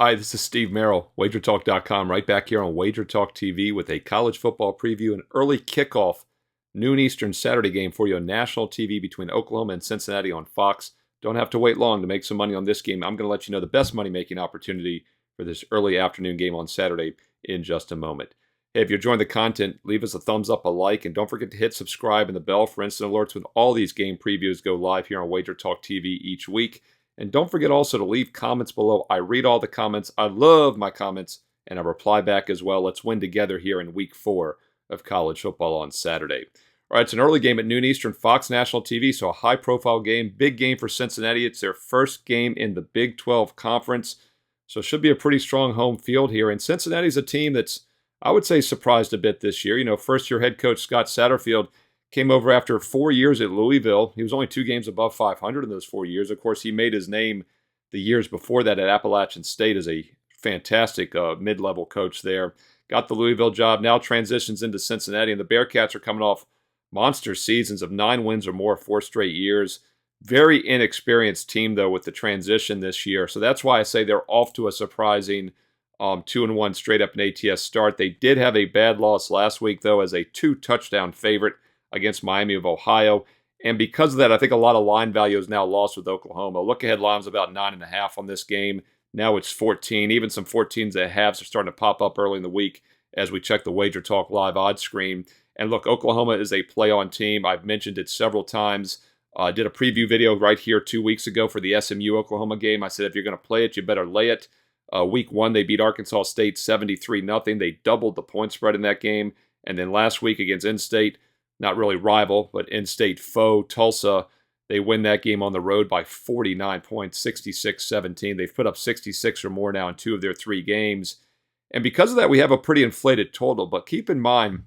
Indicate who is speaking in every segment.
Speaker 1: Hi, this is Steve Merrill, WagerTalk.com, right back here on Wager Talk TV with a college football preview and early kickoff, noon Eastern Saturday game for you on national TV between Oklahoma and Cincinnati on Fox. Don't have to wait long to make some money on this game. I'm going to let you know the best money-making opportunity for this early afternoon game on Saturday in just a moment. Hey, if you're enjoying the content, leave us a thumbs up, a like, and don't forget to hit subscribe and the bell for instant alerts when all these game previews go live here on Wager Talk TV each week. And don't forget also to leave comments below. I read all the comments. I love my comments, and I reply back as well. Let's win together here in week 4 of college football on Saturday. All right, it's an early game at noon Eastern, Fox National TV, so a high-profile game. Big game for Cincinnati. It's their first game in the Big 12 Conference, so it should be a pretty strong home field here. And Cincinnati's a team that's, I would say, surprised a bit this year. You know, first-year head coach Scott Satterfield came over after 4 years at Louisville. He was only 2 games above 500 in those 4 years. Of course, he made his name the years before that at Appalachian State as a fantastic mid-level coach there. Got the Louisville job, now transitions into Cincinnati, and the Bearcats are coming off monster seasons of 9 wins or more 4 straight years. Very inexperienced team, though, with the transition this year. So that's why I say they're off to a surprising 2-1 straight-up in ATS start. They did have a bad loss last week, though, as a 2-touchdown favorite against Miami of Ohio. And because of that, I think a lot of line value is now lost with Oklahoma. Look-ahead line's about 9.5 on this game. Now it's 14. Even some 14s at halves are starting to pop up early in the week as we check the Wager Talk live odds screen. And look, Oklahoma is a play-on team. I've mentioned it several times. I did a preview video right here 2 weeks ago for the SMU-Oklahoma game. I said if you're going to play it, you better lay it. Week 1, they beat Arkansas State 73-0. They doubled the point spread in that game. And then last week against In-State, not really rival, but in-state foe, Tulsa, they win that game on the road by 49 points, 66-17. They've put up 66 or more now in 2 of their 3 games. And because of that, we have a pretty inflated total. But keep in mind,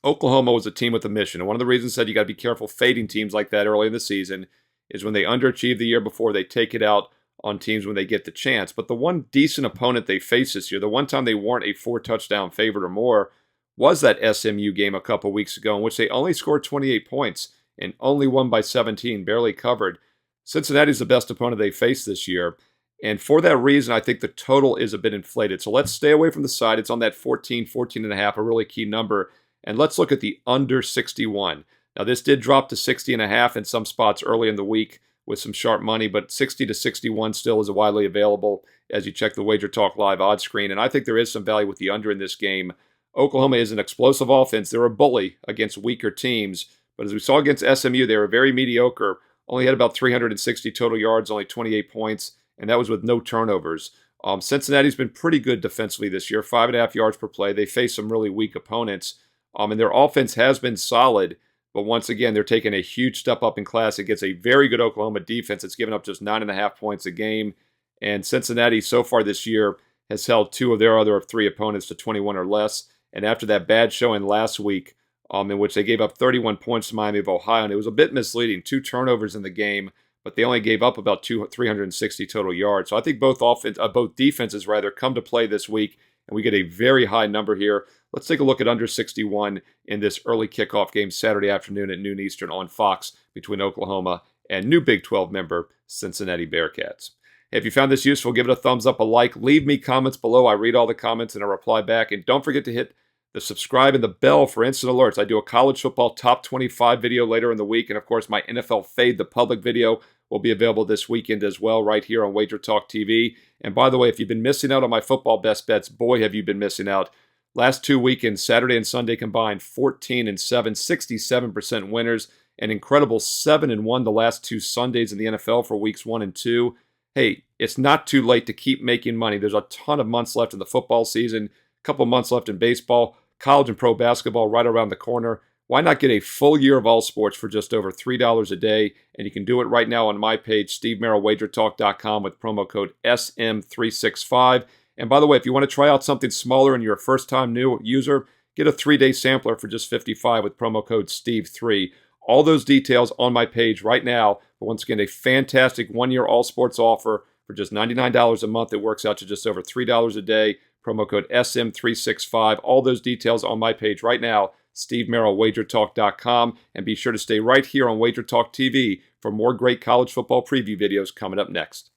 Speaker 1: Oklahoma was a team with a mission. And one of the reasons I said you got to be careful fading teams like that early in the season is when they underachieve the year before, they take it out on teams when they get the chance. But the one decent opponent they faced this year, the one time they weren't a 4-touchdown favorite or more, was that SMU game a couple weeks ago in which they only scored 28 points and only won by 17, barely covered. Cincinnati's the best opponent they faced this year. And for that reason, I think the total is a bit inflated. So let's stay away from the side. It's on that 14.5, a really key number. And let's look at the under 61. Now, this did drop to 60.5 in some spots early in the week with some sharp money, but 60 to 61 still is widely available as you check the Wager Talk live odds screen. And I think there is some value with the under in this game. Oklahoma is an explosive offense. They're a bully against weaker teams. But as we saw against SMU, they were very mediocre. Only had about 360 total yards, only 28 points, and that was with no turnovers. Cincinnati's been pretty good defensively this year, 5.5 yards per play. They face some really weak opponents, and their offense has been solid. But once again, they're taking a huge step up in class against a very good Oklahoma defense. It's given up just 9.5 points a game. And Cincinnati, so far this year, has held 2 of their other 3 opponents to 21 or less. And after that bad showing last week, in which they gave up 31 points to Miami of Ohio, and it was a bit misleading, 2 turnovers in the game, but they only gave up about 360 total yards. So I think both defenses come to play this week, and we get a very high number here. Let's take a look at under 61 in this early kickoff game Saturday afternoon at noon Eastern on Fox between Oklahoma and new Big 12 member Cincinnati Bearcats. If you found this useful, give it a thumbs up, a like. Leave me comments below. I read all the comments and I reply back. And don't forget to hit the subscribe and the bell for instant alerts. I do a college football top 25 video later in the week. And, of course, my NFL Fade the Public video will be available this weekend as well right here on Wager Talk TV. And, by the way, if you've been missing out on my football best bets, boy, have you been missing out. Last 2 weekends, Saturday and Sunday combined, 14-7, 67% winners. An incredible 7-1 the last 2 Sundays in the NFL for weeks 1 and 2. Hey, it's not too late to keep making money. There's a ton of months left in the football season, a couple of months left in baseball, college and pro basketball right around the corner. Why not get a full year of all sports for just over $3 a day? And you can do it right now on my page, stevemerrillwagertalk.com with promo code SM365. And by the way, if you want to try out something smaller and you're a first-time new user, get a 3-day sampler for just $55 with promo code STEVE3. All those details on my page right now. But once again, a fantastic 1-year all sports offer for just $99 a month. It works out to just over $3 a day. Promo code SM365. All those details on my page right now, stevemerrillwagertalk.com. And be sure to stay right here on Wager Talk TV for more great college football preview videos coming up next.